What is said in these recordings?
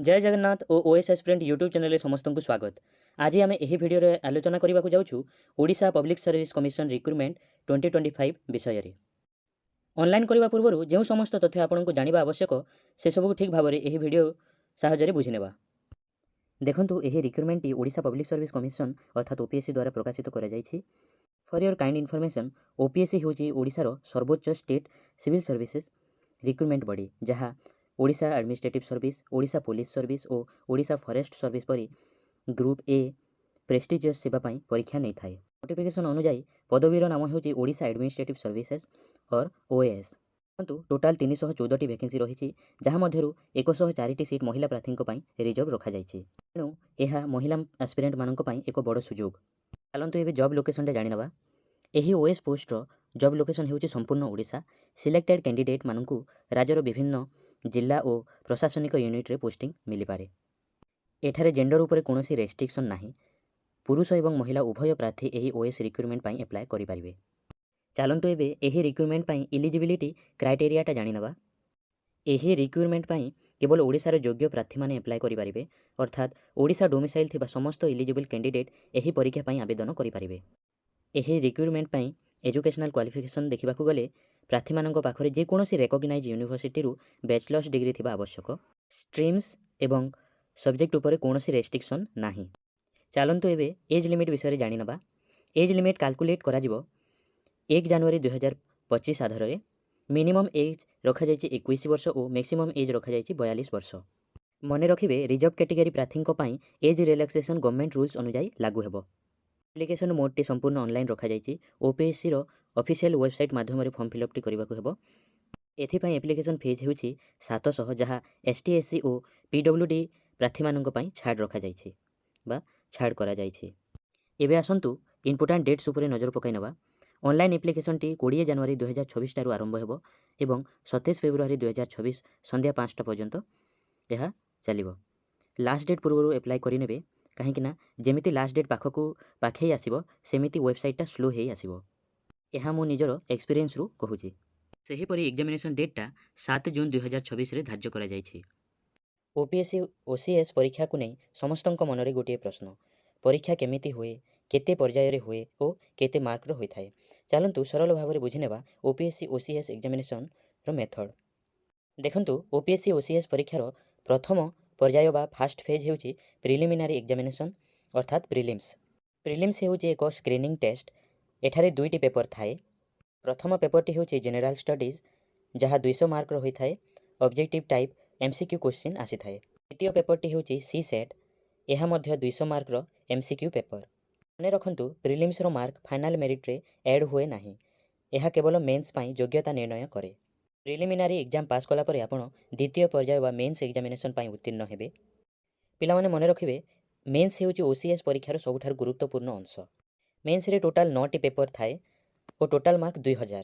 जय जगन्नाथ और OS aspirant YouTube channel समस्त को स्वागत। आज आम यह भिडियो आलोचना करने जाऊँ Odisha public service commission recruitment 2025 विषय में। ऑनलाइन करने पूर्व जो समस्त तथ्य आपको जानवा आवश्यक से सब ठीक भाव में यह भिडियो साहाय्य बुझीने। देखो यह recruitment Odisha public service commission अर्थात ओपीएससी द्वारा प्रकाशित कर। For your kind information, OPSC हूँ ओडिशार सर्वोच्च state civil services recruitment body जहाँ Odisha administrative service, Odisha police service और ओडिशा फॉरेस्ट सर्विस परी ग्रुप ए प्रेस्टिजियस सेवा परीक्षा नहीं थाए। नोटिफिकेशन अनुसार पदवीर नाम हूँ ओडिशा एडमिनिस्ट्रेटिव सर्विसेज और ओएएस। टोटाल 314 वैकेंसी रही जहाँ मध्यरु 104 सीट महिला प्रार्थी रिजर्व रखा जाइछि। तेणु यह महिला एस्पिरेंट मानक पई एक बड़ सुजोग। चलतु एबे जॉब लोकेशन जानिनबा। एही ओएस पोस्टर जॉब लोकेशन हेउछि संपूर्ण ओडिशा। सिलेक्टेड कैंडिडेट मानकु राज्यर विभिन्न जिला और प्रशासनिक यूनिट रे पोस्टिंग मिली पारे। एठारे जेंडर उपरे कोनोसी रेस्ट्रिक्शन नाही। पुरुष एवं महिला उभय प्रार्थी एही ओएस रिक्रुटमेंट पई अप्लाई करि पारिबे। चलतु एबे एही रिक्रुटमेंट पई एलिजिबिलिटी क्राइटेरियाटा जानिनबा। एही रिक्रुटमेंट पई केवल ओडिशार योग्य प्रार्थी माने अप्लाई करि पारिबे, अर्थात ओडिशा डोमिसाइल थिबा समस्त एलिजिबल कैंडिडेट एही परीक्षा पई आवेदन करि पारिबे। एही रिक्रुटमेंट पई एजुकेशनल क्वालिफिकेशन देखिबाकू गले प्रार्थी मानक पाखरे जे कोनोसी रेकग्नाइज यूनिवर्सिटी रु बैचलर्स डिग्री थिबा आवश्यक। स्ट्रीम्स एवं सब्जेक्ट उपरे कोनोसी रेस्ट्रिक्शन नाही। चलतु एबे एज लिमिट विषय जानिनबा। एज लिमिट कैलकुलेट करा जिवो 1 जनवरी 2025 आधार में। मिनिमम एज रखा जाइछि 21 वर्ष और मैक्सिमम एज रखा जाइछि 42 वर्ष। मने रखिबे रिजर्व कैटेगरी प्रार्थी पई एज रिलैक्सेशन गवर्नमेंट रूल्स अनुसार लागू हेबो। एप्लिकेशन मोड संपूर्ण ऑनलाइन रखा जाइछि। ओपीएससी रो ऑफिशियल वेबसाइट माध्यम रे फॉर्म फिलअप करबाकू हेबो। एथिपाई एप्लिकेशन फीस हेउछि 700 जहाँ एसटी एससी और पीडब्ल्यूडी प्रार्थी मानक पई छाड़ रखा जाइछि बा छाड़ करा जाइछि। एबे आसंतु इंपोर्टेंट डेट्स उपरे नजर पकाई नबा। ऑनलाइन एप्लिकेशन 20 जनवरी 2026 टारू आरंभ हेबो एवं 27 फेब्रुआरी 2026 संध्या 5टा पर्यंत यह चलिबो। लास्ट डेट पूर्व एप्लाई करिनेबे कहीं जेमिति लास्ट डेट पाखकू पाखे आसीबो सेमिति वेबसाइटा स्लो हे आसीबो। यह मो निजर एक्सपीरियंस रु कहूची। सेहीपरि एग्जामिनेशन डेटा 7 जून 2026 रे धार्य करा जाइछि। ओपीएससी ओसीएस परीक्षा को नहीं समस्तक मनरे गोटे प्रश्न, परीक्षा केमिति हुए, केते पर्यायर हुए और केते मार्कर होई थाए। चलतु सरल भाव में बुझीनेबा ओपीएससी ओसीएस एग्जामिनेशन रो मेथड। देखंतु ओपीएससी ओसीएस परीक्षार प्रथम पर्याय बा फास्ट फेज हेउची प्रिलिमिनारी एग्जामिनेशन अर्थात प्रिलिम्स। प्रिलिम्स हेउची एक स्क्रीनिंग टेस्ट। एठारे दुईटी पेपर थाए। प्रथम पेपरटी हेउची जनरल स्टडीज जहाँ 200 मार्कर होई थाए। ऑब्जेक्टिव टाइप एमसीक्यू क्वेश्चन आसी थाए। द्वितीय पेपरटी हेउची सी सेट, यह मध्य 200 मार्कर एमसीक्यू पेपर। मने रखंतु प्रिलिम्स रो मार्क फाइनल मेरिट रे ऐड हुए नाही। यह केवल मेंस पई योग्यता निर्णय करे। प्रिलिमिनारी एग्जाम पास कला परे आपण द्वितीय पर्याय बा मेंस एग्जामिनेशन पई उत्तीर्ण हेबे। पिला माने मने रखिबे मेंस हेउची ओसीएस परीक्षार सबुठार गुरुत्वपूर्ण अंश। मेंस रे टोटाल 9टी पेपर थाए और टोटाल मार्क 2000।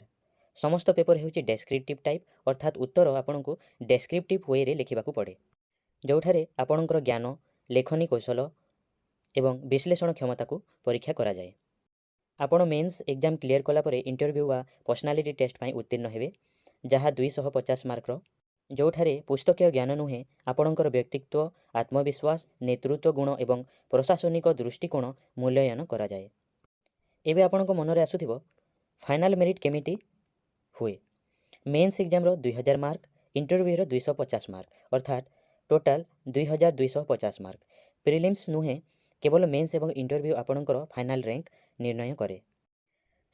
समस्त पेपर हेउची डेस्क्रिप्टिव टाइप अर्थात उत्तर आपनको डेस्क्रिप्टिव वे रे लिखिबाकू पड़े, जोठारे आपणकर ज्ञान, लेखनी कौशल एवं विश्लेषण क्षमता को परीक्षा करा जाए। आपण मेंस एग्जाम क्लियर कला परे इंटरव्यू वा पर्सनालिटी टेस्ट पई उत्तीर्ण हेबे जहाँ 250 मार्कर, जोठारे पुस्तकीय ज्ञान नुहे आपणकर व्यक्तित्व, आत्मविश्वास, नेतृत्व गुण एवं प्रशासनिक दृष्टिकोण मूल्यांकन करा जाए। एबे आपणको मनरे आसुथिबो फाइनल मेरिट केमिति हुए। मेंस एग्जाम रो 2000 मार्क, इंटरव्यू रो 250 मार्क अर्थात टोटाल 2250 मार्क। प्रिलिम्स नुहे केवल मेंस एवं इंटरव्यू आपणकर फाइनल रैंक निर्णय करे।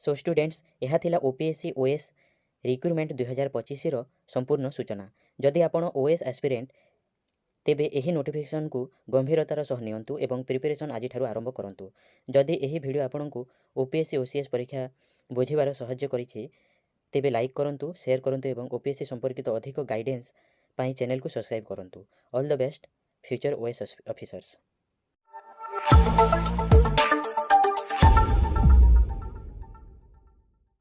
सो स्टूडेंट्स, यह थिला ओपीएससी ओएस रिक्रुटमेंट 2025 रो संपूर्ण सूचना। जदि आपण ओएस एस्पिरेंट तेबे एही नोटिफिकेशन को गंभीरतार सह नियंतु एवं प्रिपरेशन आज ठारू आरंभ करंतु। जदि एही वीडियो आपणको ओपीएससी ओसीएस परीक्षा बुझिबार सहाय्य करिछि तेबे लाइक करंतु, शेयर करंतु एवं ओपीएससी संपर्कित अधिक गाइडेंस पाई चैनल को सब्सक्राइब करंतु। All the best future OS officers.